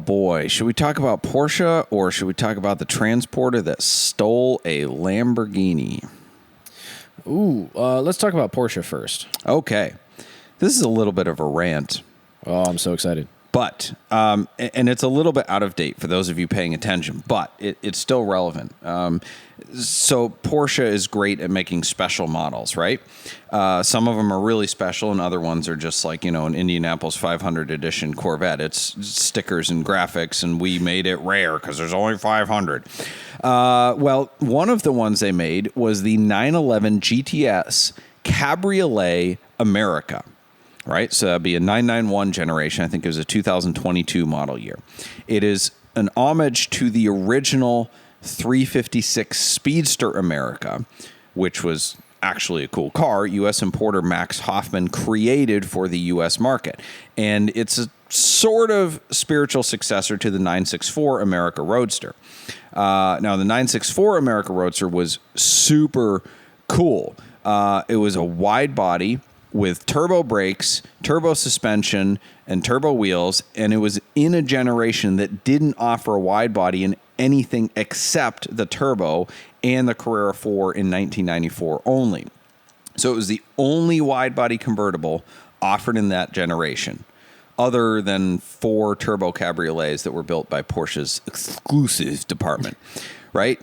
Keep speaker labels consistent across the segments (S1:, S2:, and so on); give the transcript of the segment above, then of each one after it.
S1: boy. Should we talk about Porsche or should we talk about the transporter that stole a Lamborghini?
S2: Ooh, let's talk about Porsche first.
S1: Okay. This is a little bit of a rant.
S2: Oh, I'm so excited.
S1: But, and it's a little bit out of date for those of you paying attention, but it's still relevant. So Porsche is great at making special models, right? Some of them are really special and other ones are just like, an Indianapolis 500 edition Corvette. It's stickers and graphics, and we made it rare because there's only 500. Well, one of the ones they made was the 911 GTS Cabriolet America. Right, so that'd be a 991 generation. I think it was a 2022 model year. It is an homage to the original 356 Speedster America, which was actually a cool car. U.S. importer Max Hoffman created for the U.S. market. And it's a sort of spiritual successor to the 964 America Roadster. Now, the 964 America Roadster was super cool. It was a wide body with turbo brakes, turbo suspension, and turbo wheels, and it was in a generation that didn't offer a wide body in anything except the turbo and the Carrera 4 in 1994 only. So it was the only wide body convertible offered in that generation, other than 4 turbo cabriolets that were built by Porsche's exclusive department, right?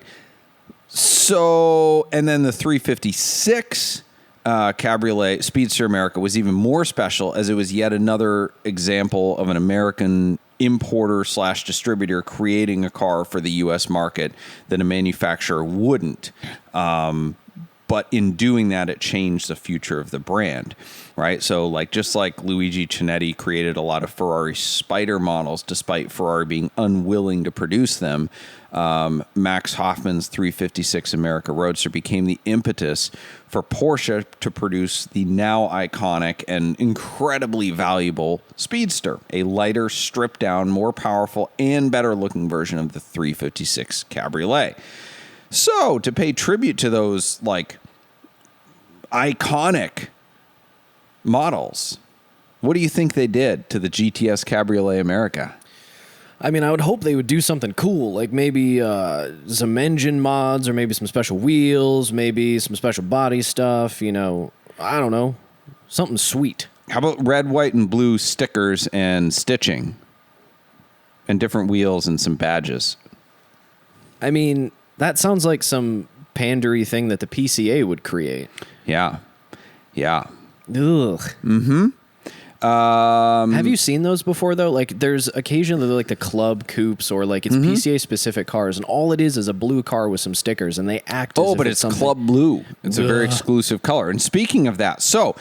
S1: So, and then the 356 Cabriolet Speedster America was even more special, as it was yet another example of an American importer / distributor creating a car for the U.S. market that a manufacturer wouldn't. But in doing that, it changed the future of the brand, right? So just like Luigi Chinetti created a lot of Ferrari Spider models, despite Ferrari being unwilling to produce them, Max Hoffman's 356 America Roadster became the impetus for Porsche to produce the now iconic and incredibly valuable Speedster, a lighter, stripped down, more powerful, and better looking version of the 356 Cabriolet. So, to pay tribute to those, iconic models, what do you think they did to the GTS Cabriolet America?
S2: I mean, I would hope they would do something cool, like maybe some engine mods or maybe some special wheels, maybe some special body stuff, I don't know, something sweet.
S1: How about red, white, and blue stickers and stitching and different wheels and some badges?
S2: I mean, that sounds like some pandery thing that the PCA would create.
S1: Yeah.
S2: Ugh.
S1: Mm-hmm.
S2: Have you seen those before, though? There's occasionally, the club coupes or, it's PCA-specific cars, and all it is a blue car with some stickers, and they act as if
S1: but it's club blue. It's a very exclusive color. And speaking of that, so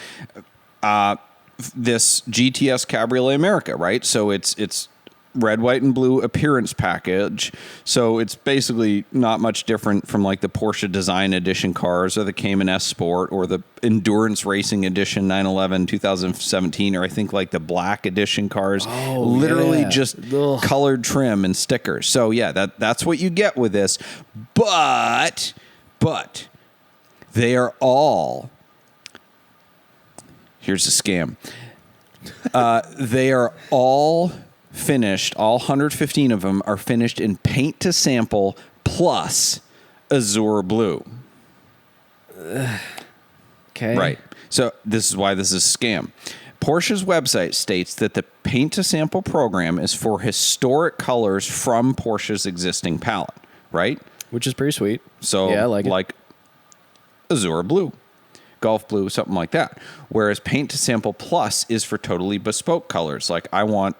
S1: this GTS Cabriolet America, right? So it's red, white, and blue appearance package. So it's basically not much different from the Porsche Design Edition cars or the Cayman S Sport or the Endurance Racing Edition 911 2017, or I think the Black Edition cars.
S2: Oh,
S1: literally just colored trim and stickers. So yeah, that's what you get with this. But they are all, here's the scam. They are all finished, all 115 of them are finished in paint to sample plus azure blue.
S2: Okay.
S1: Right. So this is why this is a scam. Porsche's website states that the paint to sample program is for historic colors from Porsche's existing palette, right?
S2: Which is pretty sweet.
S1: So
S2: yeah, I like it.
S1: Azure blue, Gulf blue, something like that. Whereas paint to sample plus is for totally bespoke colors. I want,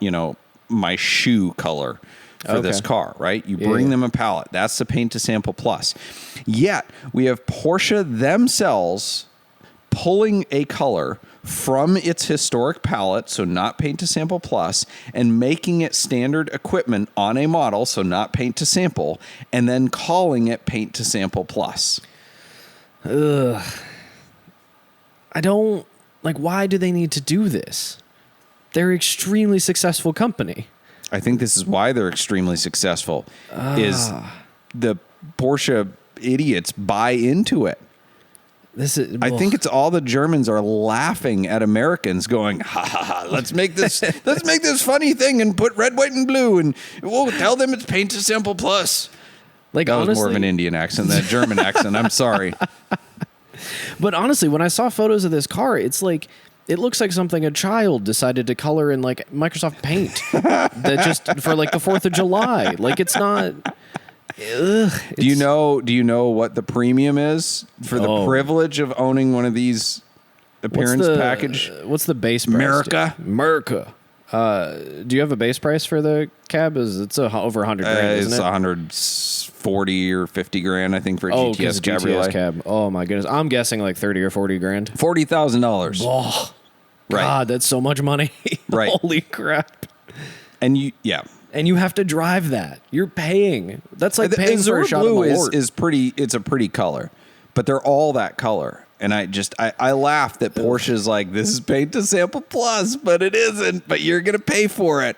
S1: my shoe color for this car, right? You bring them a palette. That's the paint to sample plus. Yet we have Porsche themselves pulling a color from its historic palette, so not paint to sample plus, and making it standard equipment on a model, so not paint to sample, and then calling it paint to sample plus.
S2: Ugh. I don't, why do they need to do this? They're an extremely successful company.
S1: I think this is why they're extremely successful, is the Porsche idiots buy into it. I think it's all the Germans are laughing at Americans going, ha ha ha, let's make this funny thing and put red, white, and blue, and we'll tell them it's paint to sample plus.
S2: Like,
S1: that
S2: honestly,
S1: was more of an Indian accent than a German accent. I'm sorry.
S2: But honestly, when I saw photos of this car, it's like, it looks like something a child decided to color in like Microsoft Paint that just for like the 4th of July. Like, it's not. Do
S1: you know what the premium is for the privilege of owning one of these appearance package?
S2: What's the base price? America. Do you have a base price for the cab? It's over 100 grand, isn't it?
S1: It's 140 or 50 grand, I think, for a GTS Cabriolet.
S2: GTS cab. Oh my goodness. I'm guessing like 30 or 40 grand.
S1: $40,000.
S2: Oh,
S1: right.
S2: God, that's so much money.
S1: Right.
S2: Holy crap.
S1: And you have to
S2: drive that. You're paying. That's like paying for a shot of Malort.
S1: is pretty. It's a pretty color, but they're all that color. And I laugh that Porsche's like, this is paint to sample plus, but it isn't. But you're gonna pay for it.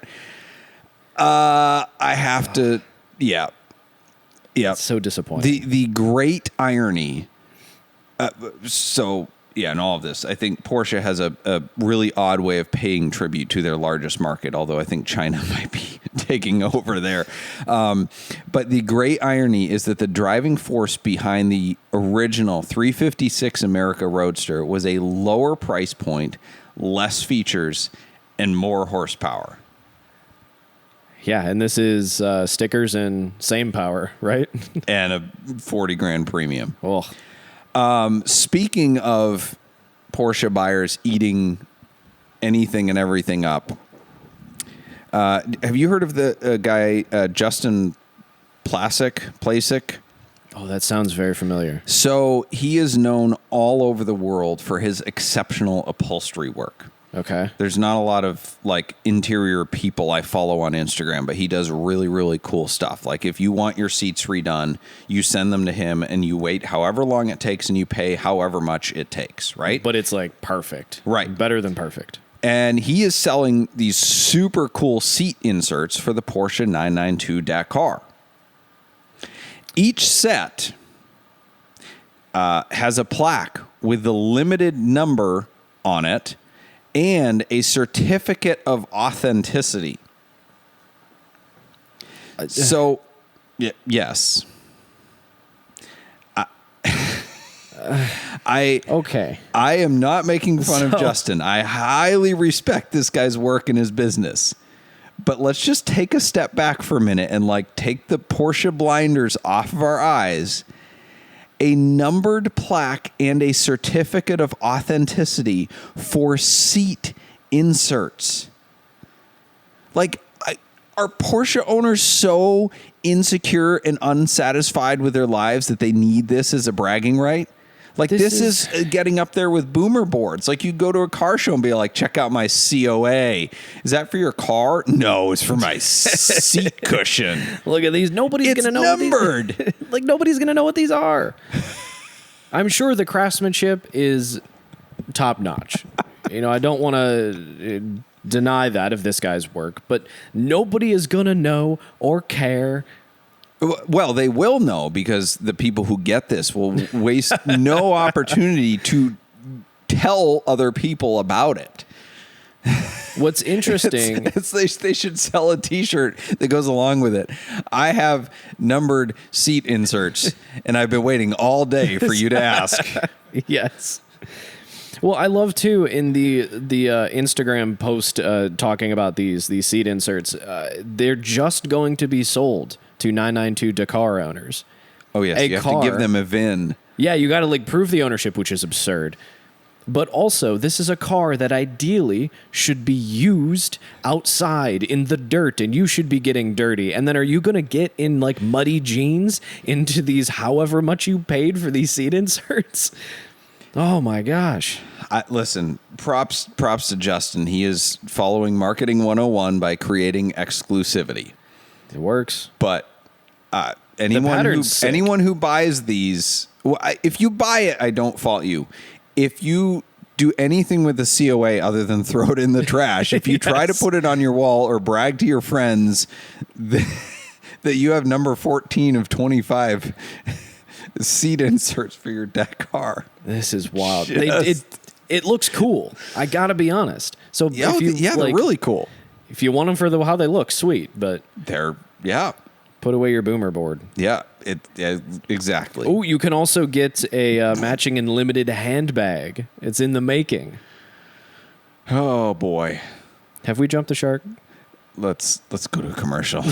S1: I have to. Yeah.
S2: It's so disappointing.
S1: The great irony. In all of this, I think Porsche has a really odd way of paying tribute to their largest market, although I think China might be taking over there. But the great irony is that the driving force behind the original 356 America Roadster was a lower price point, less features, and more horsepower.
S2: Yeah, and this is stickers and same power, right?
S1: And a 40 grand premium.
S2: Oh.
S1: Speaking of Porsche buyers eating anything and everything up, have you heard of the guy Justin Plasek?
S2: Oh, that sounds very familiar.
S1: So he is known all over the world for his exceptional upholstery work.
S2: Okay.
S1: There's not a lot of like interior people I follow on Instagram, but he does really, really cool stuff. Like if you want your seats redone, you send them to him and you wait however long it takes and you pay however much it takes, right?
S2: But it's like perfect.
S1: Right.
S2: Better than perfect.
S1: And he is selling these super cool seat inserts for the Porsche 992 Dakar. Each set has a plaque with the limited number on it and a certificate of authenticity. So, yes.
S2: Okay.
S1: I am not making fun of Justin. I highly respect this guy's work and his business. But let's just take a step back for a minute and like take the Porsche blinders off of our eyes. A numbered plaque and a certificate of authenticity for seat inserts. Like, are Porsche owners so insecure and unsatisfied with their lives that they need this as a bragging right? Like, this is getting up there with boomer boards. Like, you go to a car show and be like, check out my COA. Is that for your car? No, it's for my seat cushion.
S2: Look at these. Nobody's going to know.
S1: Numbered.
S2: Like, nobody's going to know what these are. I'm sure the craftsmanship is top notch. You know, I don't want to deny that of this guy's work, but nobody is going to know or care.
S1: Well, they will know because the people who get this will waste no opportunity to tell other people about it.
S2: What's interesting...
S1: they should sell a T-shirt that goes along with it. I have numbered seat inserts, and I've been waiting all day for you to ask.
S2: Yes. Well, I love, too, in the Instagram post talking about these seat inserts, they're just going to be sold to 992 Dakar owners.
S1: Oh, yes. You have to give them a VIN.
S2: Yeah, you got to like prove the ownership, which is absurd. But also, this is a car that ideally should be used outside in the dirt, and you should be getting dirty. And then are you going to get in like muddy jeans into these however much you paid for these seat inserts? Oh, my gosh.
S1: Listen, props to Justin. He is following Marketing 101 by creating exclusivity.
S2: It works.
S1: But anyone who buys these, if you buy it, I don't fault you. If you do anything with the COA other than throw it in the trash, if you try to put it on your wall or brag to your friends that you have number 14 of 25, seat inserts for your deck car.
S2: This is wild.
S1: Just-
S2: It looks cool. I gotta be honest. So
S1: Yeah,
S2: if you,
S1: they're really cool.
S2: If you want them for how they look, sweet. But put away your boomer board.
S1: Yeah, exactly.
S2: Oh, you can also get a matching and limited handbag. It's in the making.
S1: Oh boy,
S2: have we jumped the shark?
S1: let's go to a commercial.